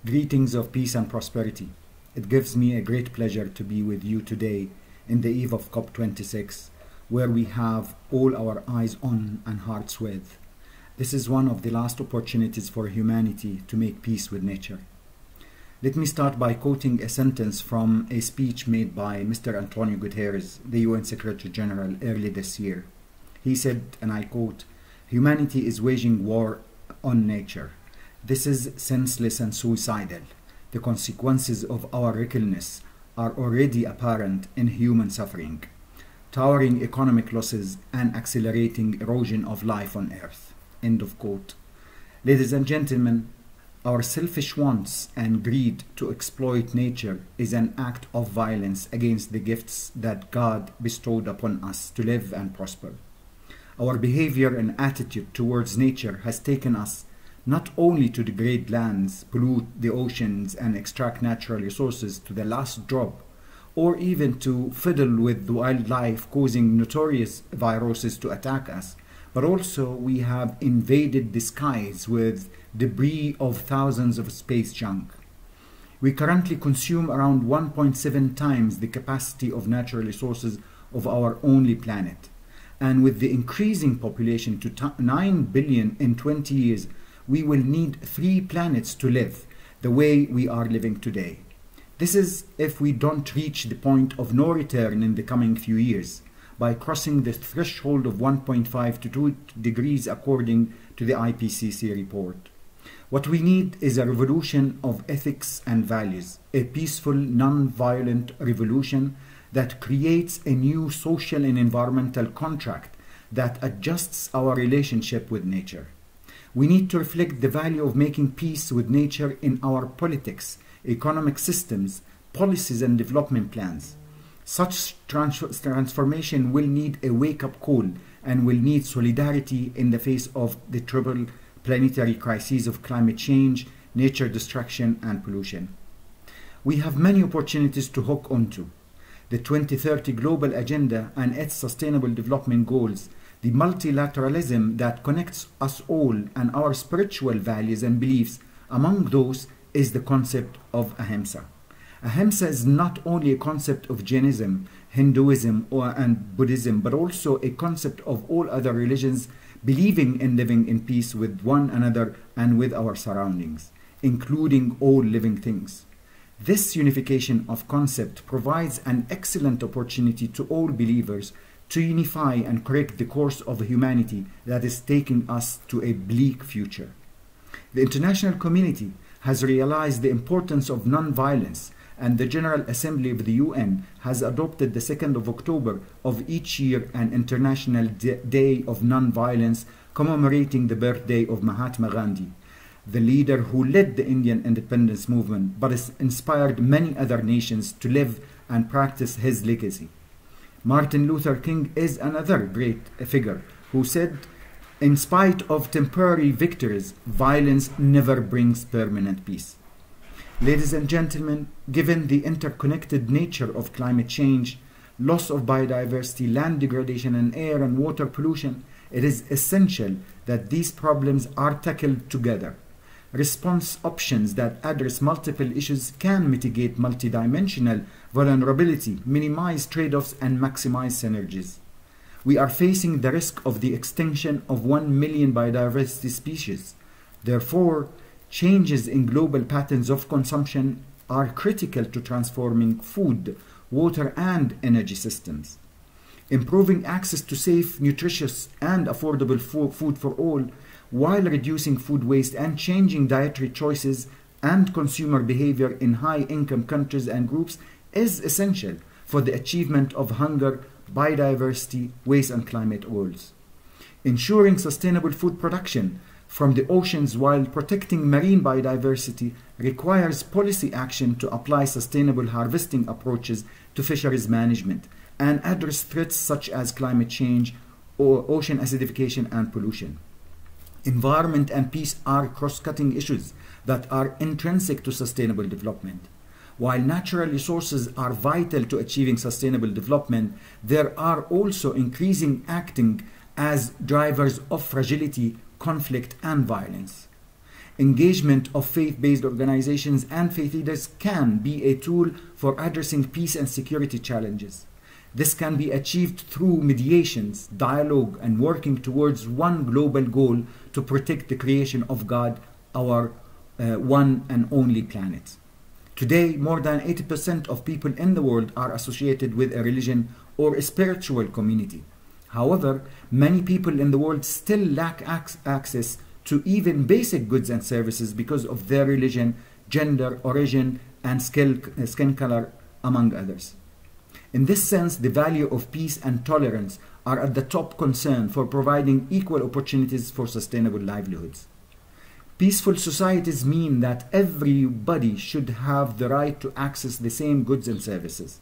Greetings of peace and prosperity. It gives me a great pleasure to be with you today in the eve of COP26, where we have all our eyes on and hearts with. This is one of the last opportunities for humanity to make peace with nature. Let me start by quoting a sentence from a speech made by Mr. Antonio Guterres, the UN Secretary General, early this year. He said, and I quote, "Humanity is waging war on nature. This is senseless and suicidal. The consequences of our recklessness are already apparent in human suffering, towering economic losses and accelerating erosion of life on Earth." End of quote. Ladies and gentlemen, our selfish wants and greed to exploit nature is an act of violence against the gifts that God bestowed upon us to live and prosper. Our behavior and attitude towards nature has taken us not only to degrade lands, pollute the oceans, and extract natural resources to the last drop, or even to fiddle with wildlife, causing notorious viruses to attack us, but also we have invaded the skies with debris of thousands of space junk. We currently consume around 1.7 times the capacity of natural resources of our only planet. And with the increasing population to 9 billion in 20 years, we will need 3 planets to live the way we are living today. This is if we don't reach the point of no return in the coming few years by crossing the threshold of 1.5 to 2 degrees according to the IPCC report. What we need is a revolution of ethics and values, a peaceful, non-violent revolution that creates a new social and environmental contract that adjusts our relationship with nature. We need to reflect the value of making peace with nature in our politics, economic systems, policies, and development plans. Such transformation will need a wake-up call and will need solidarity in the face of the triple planetary crises of climate change, nature destruction, and pollution. We have many opportunities to hook onto. The 2030 Global Agenda and its Sustainable Development Goals, the multilateralism that connects us all, and our spiritual values and beliefs. Among those is the concept of Ahimsa. Ahimsa is not only a concept of Jainism, Hinduism, and Buddhism, but also a concept of all other religions believing in living in peace with one another and with our surroundings, including all living things. This unification of concept provides an excellent opportunity to all believers to unify and correct the course of humanity that is taking us to a bleak future. The international community has realized the importance of non-violence, and the General Assembly of the UN has adopted the 2nd of October of each year an International Day of Non-Violence, commemorating the birthday of Mahatma Gandhi, the leader who led the Indian independence movement but has inspired many other nations to live and practice his legacy. Martin Luther King is another great figure who said, "In spite of temporary victories, violence never brings permanent peace." Ladies and gentlemen, given the interconnected nature of climate change, loss of biodiversity, land degradation, and air and water pollution, it is essential that these problems are tackled together. Response options that address multiple issues can mitigate multidimensional vulnerability, minimize trade-offs, and maximize synergies. We are facing the risk of the extinction of 1 million biodiversity species. Therefore, changes in global patterns of consumption are critical to transforming food, water, and energy systems. Improving access to safe, nutritious, and affordable food for all, while reducing food waste and changing dietary choices and consumer behavior in high-income countries and groups, is essential for the achievement of hunger, biodiversity, waste, and climate goals. Ensuring sustainable food production from the oceans while protecting marine biodiversity requires policy action to apply sustainable harvesting approaches to fisheries management and address threats such as climate change or ocean acidification and pollution. Environment and peace are cross-cutting issues that are intrinsic to sustainable development. While natural resources are vital to achieving sustainable development, there are also increasing acting as drivers of fragility, conflict, and violence. Engagement of faith-based organizations and faith leaders can be a tool for addressing peace and security challenges. This can be achieved through mediations, dialogue, and working towards one global goal to protect the creation of God, our one and only planet. Today, more than 80% of people in the world are associated with a religion or a spiritual community. However, many people in the world still lack access to even basic goods and services because of their religion, gender, origin, and skin color, among others. In this sense, the value of peace and tolerance are at the top concern for providing equal opportunities for sustainable livelihoods. Peaceful societies mean that everybody should have the right to access the same goods and services.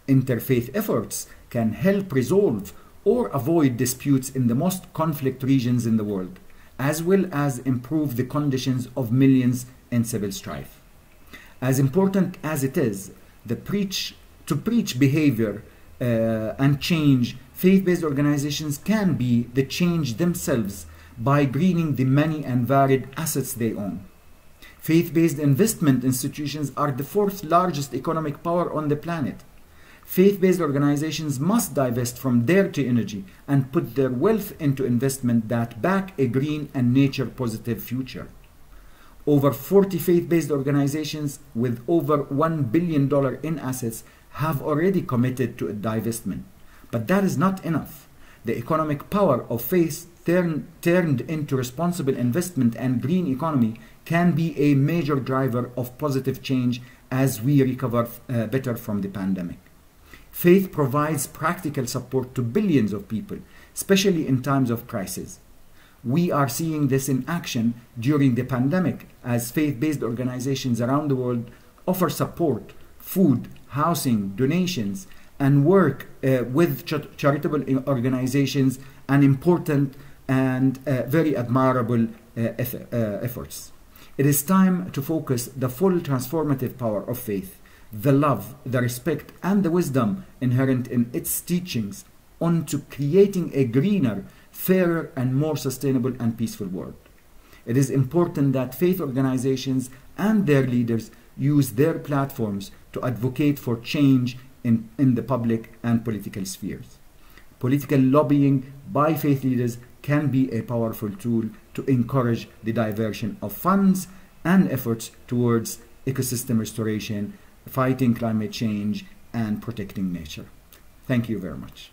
Interfaith efforts can help resolve or avoid disputes in the most conflict regions in the world, as well as improve the conditions of millions in civil strife. As important as it is to preach behavior and change, faith-based organizations can be the change themselves by greening the many and varied assets they own. Faith-based investment institutions are the fourth largest economic power on the planet. Faith-based organizations must divest from dirty energy and put their wealth into investment that back a green and nature-positive future. Over 40 faith-based organizations with over $1 billion in assets have already committed to a divestment. But that is not enough. The economic power of faith turned into responsible investment and green economy can be a major driver of positive change as we recover better from the pandemic. Faith provides practical support to billions of people, especially in times of crisis. We are seeing this in action during the pandemic as faith-based organizations around the world offer support, food, housing, donations, and work with charitable organizations, and important and very admirable efforts. It is time to focus the full transformative power of faith, the love, the respect, and the wisdom inherent in its teachings onto creating a greener, fairer, and more sustainable and peaceful world. It is important that faith organizations and their leaders use their platforms to advocate for change in the public and political spheres. Political lobbying by faith leaders can be a powerful tool to encourage the diversion of funds and efforts towards ecosystem restoration, fighting climate change, and protecting nature. Thank you very much.